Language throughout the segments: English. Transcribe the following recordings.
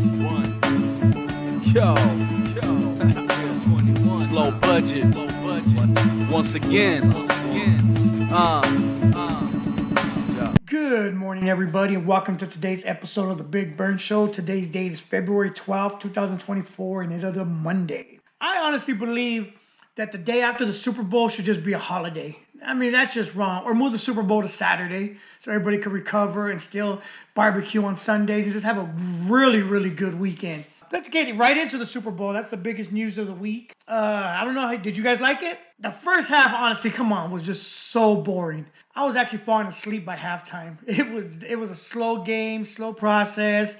One. Yo. Slow budget. Once again. Yeah. Good morning, everybody, and welcome to today's episode of The Big Burn Show. Today's date is February 12th, 2024, and it is a Monday. I honestly believe that the day after the Super Bowl should just be a holiday. I mean, that's just wrong. Or move the Super Bowl to Saturday so everybody can recover and still barbecue on Sundays and just have a really, really good weekend. Let's get right into the Super Bowl. That's the biggest news of the week. I don't know. Did you guys like it? The first half, honestly, come on, was just so boring. I was actually falling asleep by halftime. It was a slow game, slow process.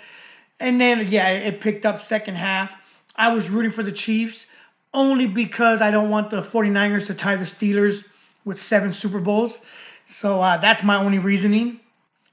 And then it picked up second half. I was rooting for the Chiefs only because I don't want the 49ers to tie the Steelers with 7 Super Bowls. So that's my only reasoning.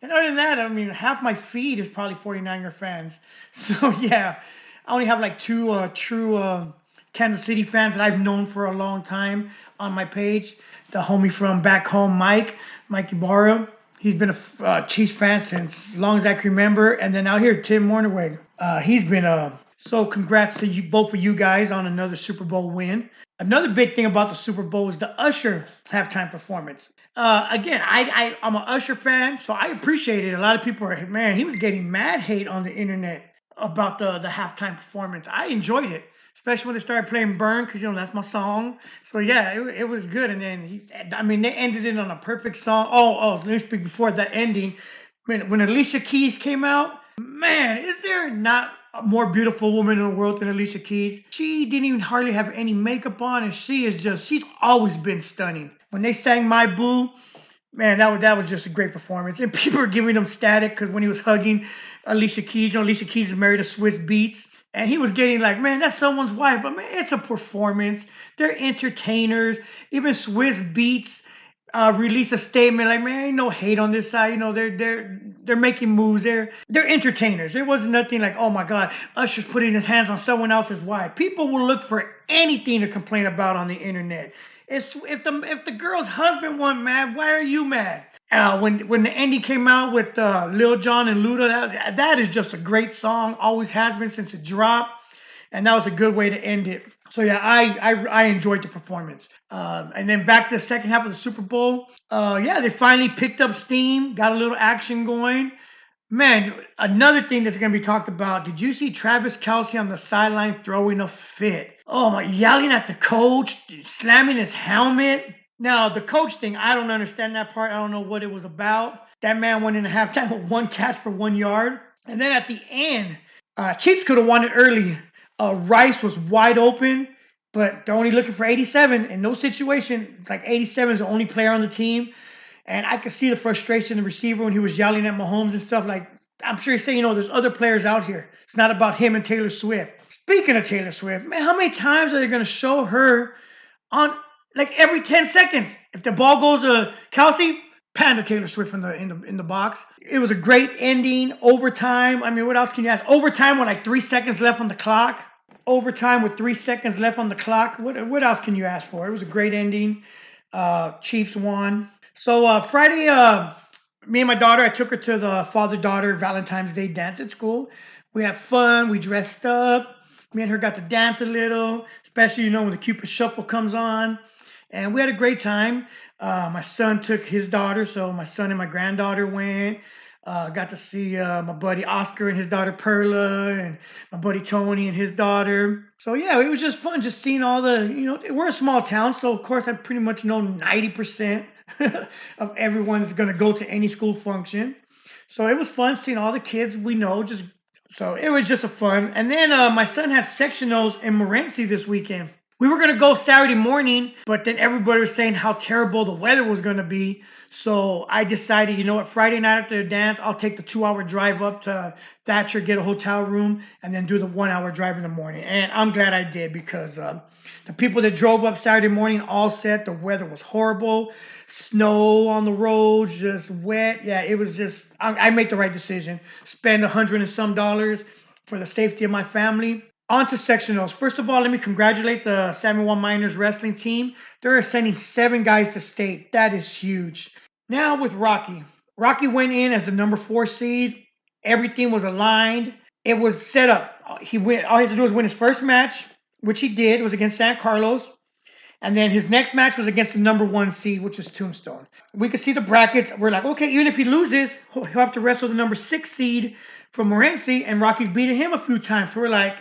And other than that, I mean, half my feed is probably 49er fans. So yeah, I only have like 2 true Kansas City fans that I've known for a long time on my page. The homie from back home, Mike Ibarra. He's been a Chiefs fan since as long as I can remember. And then out here, Tim Morningweg. He's been so congrats to you, both of you guys, on another Super Bowl win. Another big thing about the Super Bowl is the Usher halftime performance. Again, I'm an Usher fan, so I appreciate it. A lot of people are, man, he was getting mad hate on the internet about the halftime performance. I enjoyed it, especially when they started playing Burn, because that's my song. So yeah, it was good. And then they ended it on a perfect song. Oh, let me speak before that ending. When Alicia Keys came out, man, is there not a more beautiful woman in the world than Alicia Keys? She didn't even hardly have any makeup on, and she's always been stunning. When they sang My Boo, man, that was just a great performance. And people are giving him static because when he was hugging Alicia Keys, Alicia Keys is married to Swiss Beats. And he was getting like, man, that's someone's wife. But man, it's a performance. They're entertainers. Even Swiss Beats released a statement like, man, ain't no hate on this side. They're making moves. They're entertainers. There wasn't nothing like, oh my God, Usher's putting his hands on someone else's wife. People will look for anything to complain about on the internet. If the girl's husband wasn't mad, why are you mad? When the ending came out with Lil Jon and Luda, that is just a great song. Always has been since it dropped, and that was a good way to end it. So yeah, I enjoyed the performance. And then back to the second half of the Super Bowl. They finally picked up steam, got a little action going. Man, another thing that's going to be talked about. Did you see Travis Kelce on the sideline throwing a fit? Oh my, yelling at the coach, slamming his helmet. Now, the coach thing, I don't understand that part. I don't know what it was about. That man went into halftime with 1 catch for 1 yard. And then at the end, Chiefs could have won it early. Rice was wide open, but they're only looking for 87. In no situation, it's like 87 is the only player on the team. And I could see the frustration of the receiver when he was yelling at Mahomes and stuff. Like, I'm sure he's saying, there's other players out here. It's not about him and Taylor Swift. Speaking of Taylor Swift, man, how many times are they going to show her on like every 10 seconds? If the ball goes to Kelsey, pan to Taylor Swift in the box. It was a great ending. Overtime. I mean, what else can you ask? Overtime with like 3 seconds left on the clock. Overtime with 3 seconds left on the clock. What else can you ask for? It was a great ending. Chiefs won. So Friday, me and my daughter, I took her to the father-daughter Valentine's Day dance at school. We had fun. We dressed up. Me and her got to dance a little, especially, when the Cupid Shuffle comes on. And we had a great time. My son took his daughter, so my son and my granddaughter went. Got to see my buddy Oscar and his daughter Perla, and my buddy Tony and his daughter. So yeah, it was just fun, just seeing all the, we're a small town, so of course I pretty much know 90% of everyone's going to go to any school function. So it was fun seeing all the kids we know. So it was just a fun. And then my son has sectionals in Morenci this weekend. We were going to go Saturday morning, but then everybody was saying how terrible the weather was going to be. So I decided, Friday night after the dance, I'll take the 2-hour drive up to Thatcher, get a hotel room, and then do the 1-hour drive in the morning. And I'm glad I did because the people that drove up Saturday morning all said the weather was horrible. Snow on the roads, just wet. Yeah, it was just, I made the right decision. Spend $100 and some for the safety of my family. On to sectionals. First of all, let me congratulate the San Juan Miners wrestling team. They're sending 7 guys to state. That is huge. Now with Rocky. Rocky went in as the number 4 seed. Everything was aligned. it was set up. He went. All he has to do is win his first match, which he did. It was against San Carlos. And then his next match was against the number 1 seed, which is Tombstone. We could see the brackets. We're like, okay, even if he loses, he'll have to wrestle the number 6 seed from Morenci, and Rocky's beaten him a few times. So we're like,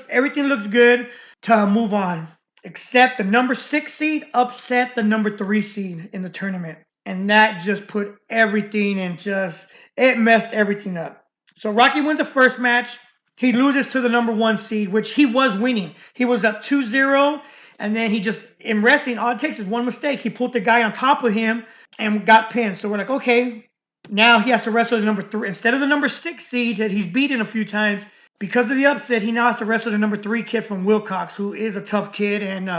everything looks good to move on. Except the number 6 seed upset the number 3 seed in the tournament. And that just put everything in it messed everything up. So Rocky wins the first match. He loses to the number 1 seed, which he was winning. He was up 2-0. And then he just, in wrestling, all it takes is one mistake. He pulled the guy on top of him and got pinned. So we're like, okay, now he has to wrestle the number 3. Instead of the number 6 seed that he's beaten a few times, because of the upset, he now has to wrestle the number 3 kid from Wilcox, who is a tough kid. And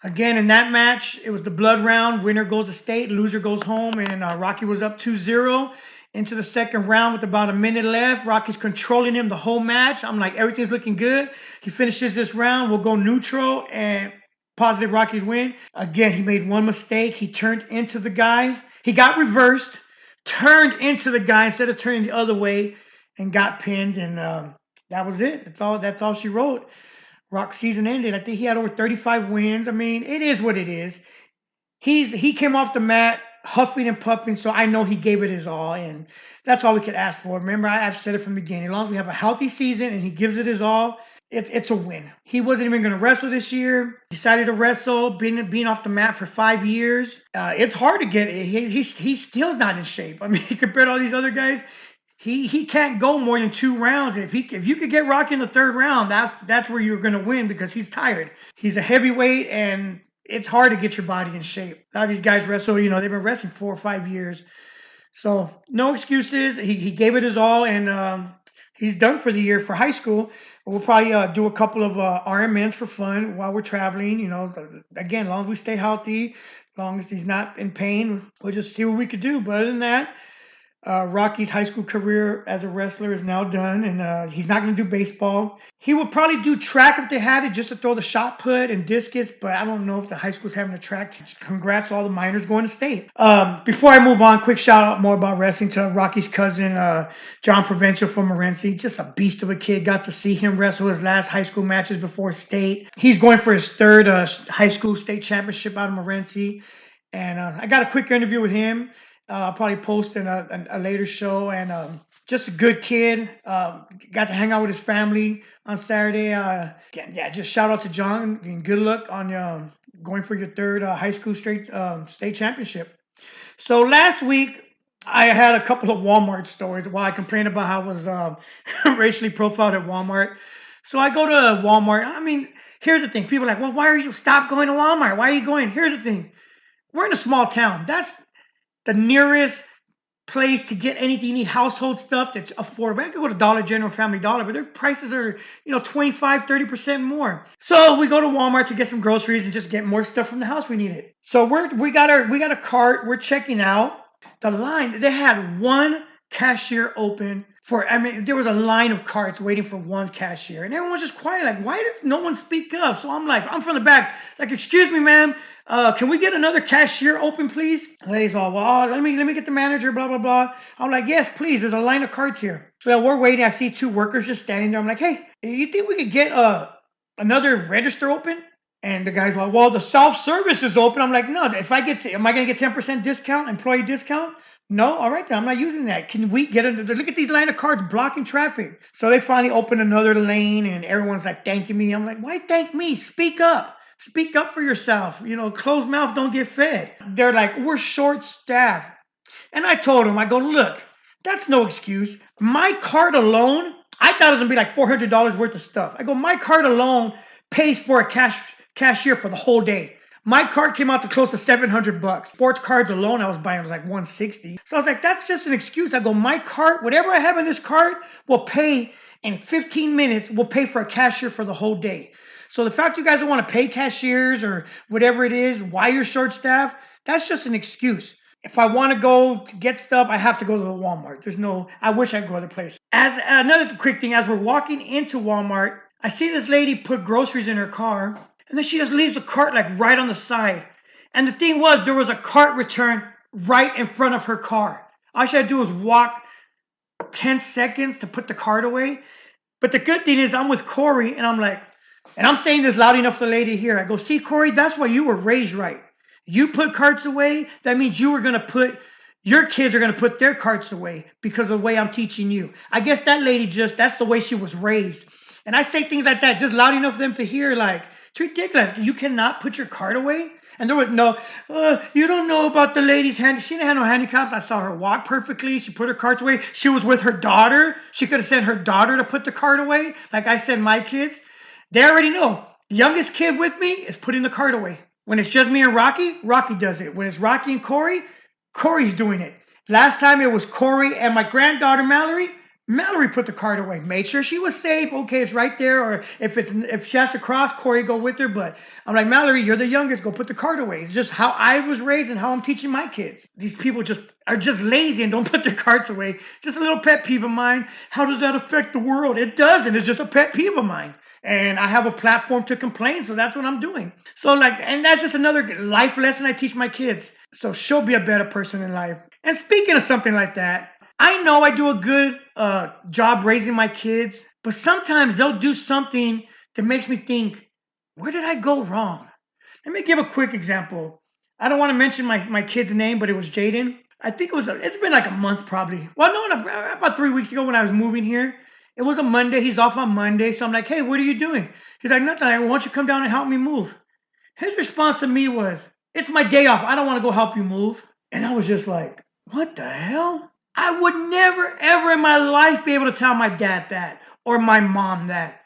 again, in that match, it was the blood round. Winner goes to state, loser goes home. And Rocky was up 2-0 into the second round with about a minute left. Rocky's controlling him the whole match. I'm like, everything's looking good. He finishes this round. We'll go neutral and positive Rockies win. Again, he made one mistake. He turned into the guy. He got reversed, turned into the guy instead of turning the other way, and got pinned. And that was it. That's all she wrote. Rock's season ended. I think he had over 35 wins. I mean, it is what it is. He came off the mat huffing and puffing, so I know he gave it his all, and that's all we could ask for. Remember, I've said it from the beginning. As long as we have a healthy season and he gives it his all, it's a win. He wasn't even going to wrestle this year. Decided to wrestle, being off the mat for 5 years. It's hard to get it. He still's not in shape. I mean, compared to all these other guys, he can't go more than 2 rounds. If you could get Rocky in the 3rd round, that's where you're going to win, because he's tired. He's a heavyweight, and it's hard to get your body in shape. A lot of these guys wrestle, they've been wrestling 4 or 5 years. So no excuses. He gave it his all, and he's done for the year for high school. We'll probably do a couple of RMNs for fun while we're traveling. Again, as long as we stay healthy, as long as he's not in pain, we'll just see what we could do. But other than that, Rocky's high school career as a wrestler is now done, and he's not going to do baseball. He would probably do track if they had it, just to throw the shot put and discus, but I don't know if the high school's having a track. Congrats to all the minors going to state. Before I move on, quick shout out more about wrestling to Rocky's cousin, John Provencio from Morenci. Just a beast of a kid. Got to see him wrestle his last high school matches before state. He's going for his 3rd high school state championship out of Morenci, and I got a quick interview with him. I'll probably post in a later show, and just a good kid. Got to hang out with his family on Saturday. Just shout out to John, and good luck on going for your 3rd high school state championship. So last week, I had a couple of Walmart stories while I complained about how I was racially profiled at Walmart. So I go to Walmart. I mean, here's the thing. People are like, well, why are you stop going to Walmart? Why are you going? Here's the thing. We're in a small town. That's the nearest place to get anything you need, household stuff that's affordable. I could go to Dollar General, Family Dollar, but their prices are, 25-30% more. So we go to Walmart to get some groceries and just get more stuff from the house we needed. So we got a cart. We're checking out the line. They had one cashier open there was a line of carts waiting for one cashier, and everyone was just quiet. Like, why does no one speak up? So I'm from the back, like, excuse me, ma'am, can we get another cashier open, please? The lady's all, well, let me get the manager, blah, blah, blah. I'm like, yes, please. There's a line of carts here. So we're waiting. I see 2 workers just standing there. I'm like, hey, you think we could get another register open? And the guy's like, well, the self-service is open. I'm like, no, am I going to get 10% discount, employee discount? No, all right then, I'm not using that. Can we get look at these line of carts blocking traffic? So they finally opened another lane, and everyone's like thanking me. I'm like, why thank me? Speak up. Speak up for yourself. Closed mouth don't get fed. They're like, we're short-staffed. And I told them, I go, look, that's no excuse. My cart alone, I thought it was going to be like $400 worth of stuff. I go, my cart alone pays for a cashier for the whole day. My cart came out to close to $700. Sports cards alone I was buying was like $160. So I was like, that's just an excuse. I go, my cart, whatever I have in this cart will pay in 15 minutes, will pay for a cashier for the whole day. So the fact you guys don't want to pay cashiers or whatever it is, why you're short-staffed, that's just an excuse. If I want to go to get stuff, I have to go to the Walmart. I wish I could go other place. As another quick thing, as we're walking into Walmart, I see this lady put groceries in her car. And then she just leaves the cart like right on the side. And the thing was, there was a cart return right in front of her car. All she had to do was walk 10 seconds to put the cart away. But the good thing is I'm with Corey and I'm like, and I'm saying this loud enough for the lady here. I go, see, Corey, that's why you were raised right. You put carts away. That means you were going to put, your kids are going to put their carts away because of the way I'm teaching you. I guess that lady that's the way she was raised. And I say things like that just loud enough for them to hear, like, it's ridiculous. You cannot put your cart away. And there was no, you don't know about the lady's hand. She didn't have no handicaps. I saw her walk perfectly. She put her carts away. She was with her daughter. She could have sent her daughter to put the cart away. Like I send my kids. They already know. The youngest kid with me is putting the cart away. When it's just me and Rocky, Rocky does it. When it's Rocky and Corey, Corey's doing it. Last time it was Corey and my granddaughter Mallory. Mallory put the cart away, made sure she was safe. Okay, it's right there. Or if she has to cross, Corey go with her. But I'm like, Mallory, you're the youngest. Go put the cart away. It's just how I was raised and how I'm teaching my kids. These people are just lazy and don't put their carts away. Just a little pet peeve of mine. How does that affect the world? It doesn't. It's just a pet peeve of mine. And I have a platform to complain, so that's what I'm doing. So and that's just another life lesson I teach my kids. So she'll be a better person in life. And speaking of something like that, I know I do a good job raising my kids, but sometimes they'll do something that makes me think, where did I go wrong? Let me give a quick example. I don't want to mention my kid's name, but it was Jaden. I think it's been like a month probably. Well, no, about 3 weeks ago when I was moving here. It was a Monday. He's off on Monday. So I'm like, hey, what are you doing? He's like, nothing. I want you to come down and help me move. His response to me was, it's my day off. I don't want to go help you move. And I was just like, what the hell? I would never, ever in my life be able to tell my dad that or my mom that.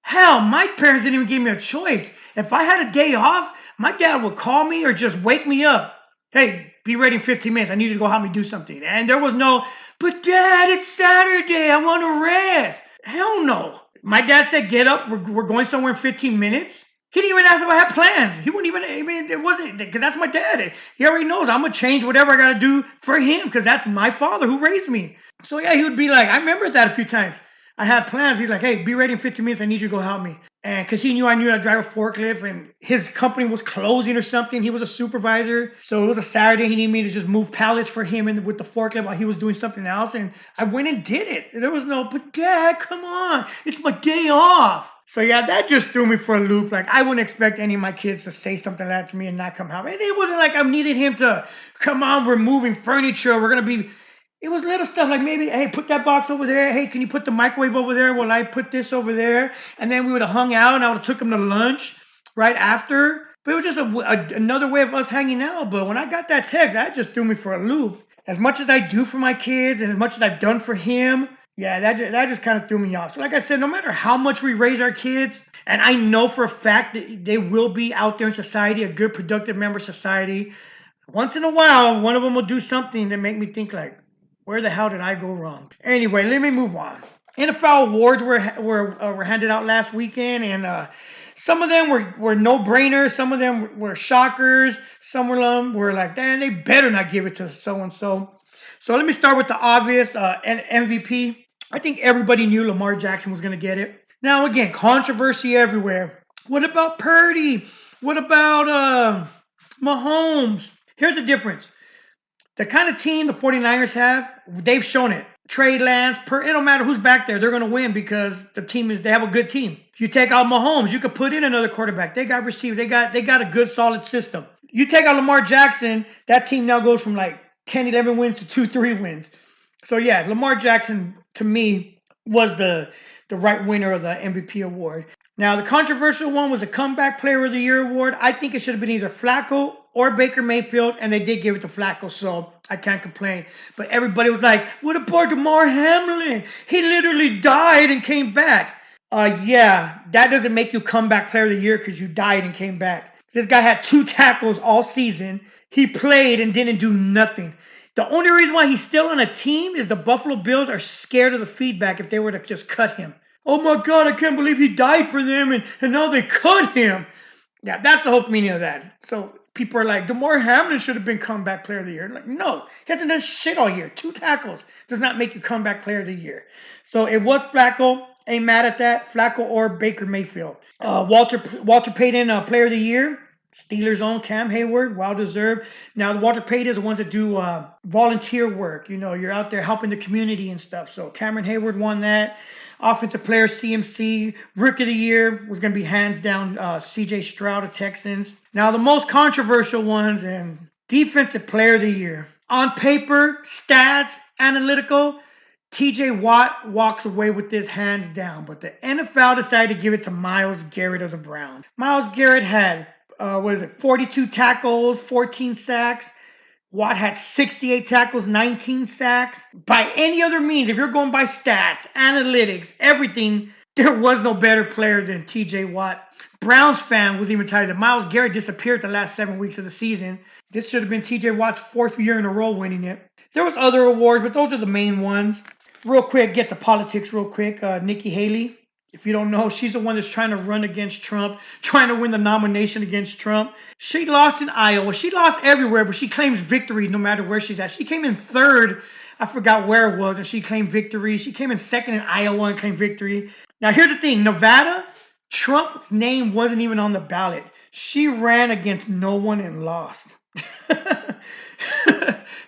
Hell, my parents didn't even give me a choice. If I had a day off, my dad would call me or just wake me up. Hey, be ready in 15 minutes. I need you to go help me do something. And there was no, but Dad, it's Saturday. I want to rest. Hell no. My dad said, get up. We're going somewhere in 15 minutes. He didn't even ask if I had plans. He wouldn't even, I mean, it wasn't, because that's my dad. He already knows I'm going to change whatever I got to do for him because that's my father who raised me. So yeah, he would be like, I remember that a few times. I had plans. He's like, hey, be ready in 15 minutes. I need you to go help me. And because he knew I knew how to drive a forklift and his company was closing or something. He was a supervisor. So it was a Saturday. He needed me to just move pallets for him with the forklift while he was doing something else. And I went and did it. There was no, but Dad, come on. It's my day off. So yeah, that just threw me for a loop. Like I wouldn't expect any of my kids to say something like that to me and not come help. And it wasn't like I needed him to, come on, we're moving furniture. We're going to be... It was little stuff like maybe, hey, put that box over there. Hey, can you put the microwave over there? Well, I put this over there. And then we would have hung out and I would have took him to lunch right after. But it was just another way of us hanging out. But when I got that text, that just threw me for a loop. As much as I do for my kids and as much as I've done for him, yeah, that just kind of threw me off. So like I said, no matter how much we raise our kids, and I know for a fact that they will be out there in society, a good, productive member of society, once in a while, one of them will do something that make me think like, where the hell did I go wrong? Anyway, let me move on. NFL awards were handed out last weekend, and some of them were no-brainers. Some of them were shockers. Some of them were like, damn, they better not give it to so-and-so. So let me start with the obvious MVP. I think everybody knew Lamar Jackson was going to get it. Now, again, controversy everywhere. What about Purdy? What about Mahomes? Here's the difference. The kind of team the 49ers have, they've shown it. Trey Lance, it don't matter who's back there, they're going to win because they have a good team. If you take out Mahomes, you could put in another quarterback. They got receivers. They got a good, solid system. You take out Lamar Jackson, that team now goes from like 10, 11 wins to 2, 3 wins. So yeah, Lamar Jackson, to me, was the right winner of the MVP award. Now, the controversial one was a Comeback Player of the Year award. I think it should have been either Flacco or Baker Mayfield, and they did give it to Flacco, so I can't complain. But everybody was like, what about Damar Hamlin? He literally died and came back. Yeah, that doesn't make you Comeback Player of the Year because you died and came back. This guy had 2 tackles all season. He played and didn't do nothing. The only reason why he's still on a team is the Buffalo Bills are scared of the feedback if they were to just cut him. Oh my God, I can't believe he died for them and now they cut him. Yeah, that's the whole meaning of that. So people are like, Damar Hamlin should have been Comeback Player of the Year. I'm like, no, he hasn't done shit all year. 2 tackles does not make you Comeback Player of the Year. So it was Flacco. Ain't mad at that. Flacco or Baker Mayfield. Walter Payton, Player of the Year. Steelers' own Cam Hayward, well deserved. Now, the Walter Payton is the ones that do volunteer work. You know, you're out there helping the community and stuff. So Cameron Hayward won that. Offensive player CMC. Rookie of the year was going to be hands down CJ Stroud of Texans. Now the most controversial ones and defensive player of the year. On paper, stats, analytical, TJ Watt walks away with this hands down, but the NFL decided to give it to Myles Garrett of the Browns. Myles Garrett had 42 tackles, 14 sacks. Watt had 68 tackles, 19 sacks. By any other means, if you're going by stats, analytics, everything, there was no better player than TJ Watt. Browns fan was even tired that Myles Garrett disappeared the last 7 weeks of the season. This should have been TJ Watt's 4th year in a row winning it. There was other awards, but those are the main ones. Real quick, get to politics real quick. Nikki Hailey, if you don't know, she's the one that's trying to run against Trump, trying to win the nomination against Trump. She lost in Iowa. She lost everywhere, but she claims victory no matter where she's at. She came in 3rd. I forgot where it was, and she claimed victory. She came in 2nd in Iowa and claimed victory. Now, here's the thing. Nevada, Trump's name wasn't even on the ballot. She ran against no one and lost.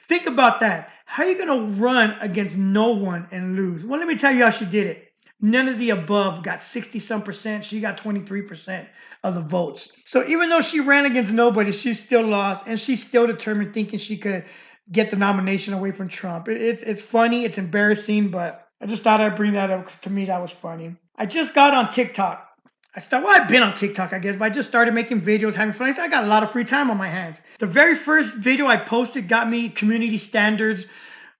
Think about that. How are you going to run against no one and lose? Well, let me tell you how she did it. None of the above got 60-some%. She got 23% of the votes. So even though she ran against nobody, she still lost, and she's still determined, thinking she could get the nomination away from Trump. It's funny. It's embarrassing, but I just thought I'd bring that up because to me that was funny. I just got on TikTok. I've been on TikTok, I guess, but I just started making videos, having fun. I got a lot of free time on my hands. The very first video I posted got me community standards.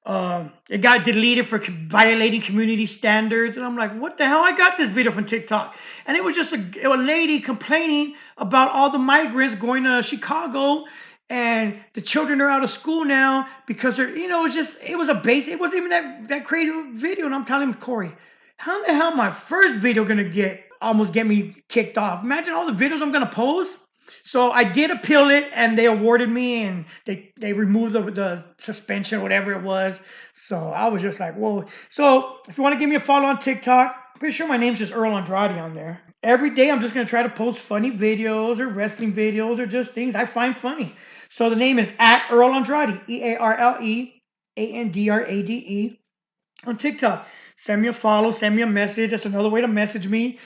It got deleted for violating community standards. And I'm like, what the hell? I got this video from TikTok. And it was just a lady complaining about all the migrants going to Chicago. And the children are out of school now because they're, it wasn't even that crazy video. And I'm telling him, Corey, how the hell my first video going to almost get me kicked off? Imagine all the videos I'm going to post. So I did appeal it, and they awarded me, and they removed the suspension, whatever it was. So I was just like, whoa. So if you want to give me a follow on TikTok, I'm pretty sure my name's just Earl Andrade on there. Every day I'm just going to try to post funny videos or wrestling videos or just things I find funny. So the name is at Earl Andrade, EARLEANDRADE on TikTok. Send me a follow, send me a message. That's another way to message me.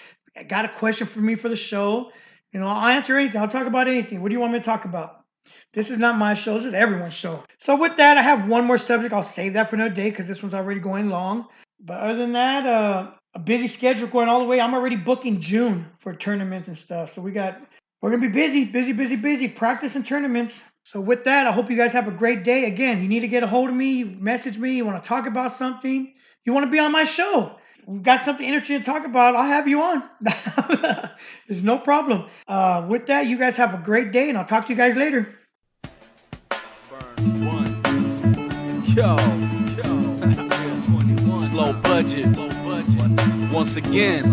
Got a question for me for the show? I'll answer anything. I'll talk about anything. What do you want me to talk about? This is not my show. This is everyone's show. So with that, I have one more subject. I'll save that for another day because this one's already going long. But other than that, a busy schedule going all the way. I'm already booking June for tournaments and stuff. So we're going to be busy, practice and tournaments. So with that, I hope you guys have a great day. Again, you need to get a hold of me, message me. You want to talk about something? You want to be on my show? We've got something interesting to talk about. I'll have you on. There's no problem. With that, you guys have a great day, and I'll talk to you guys later. Burn one. Yo. 21. Low budget. Once again.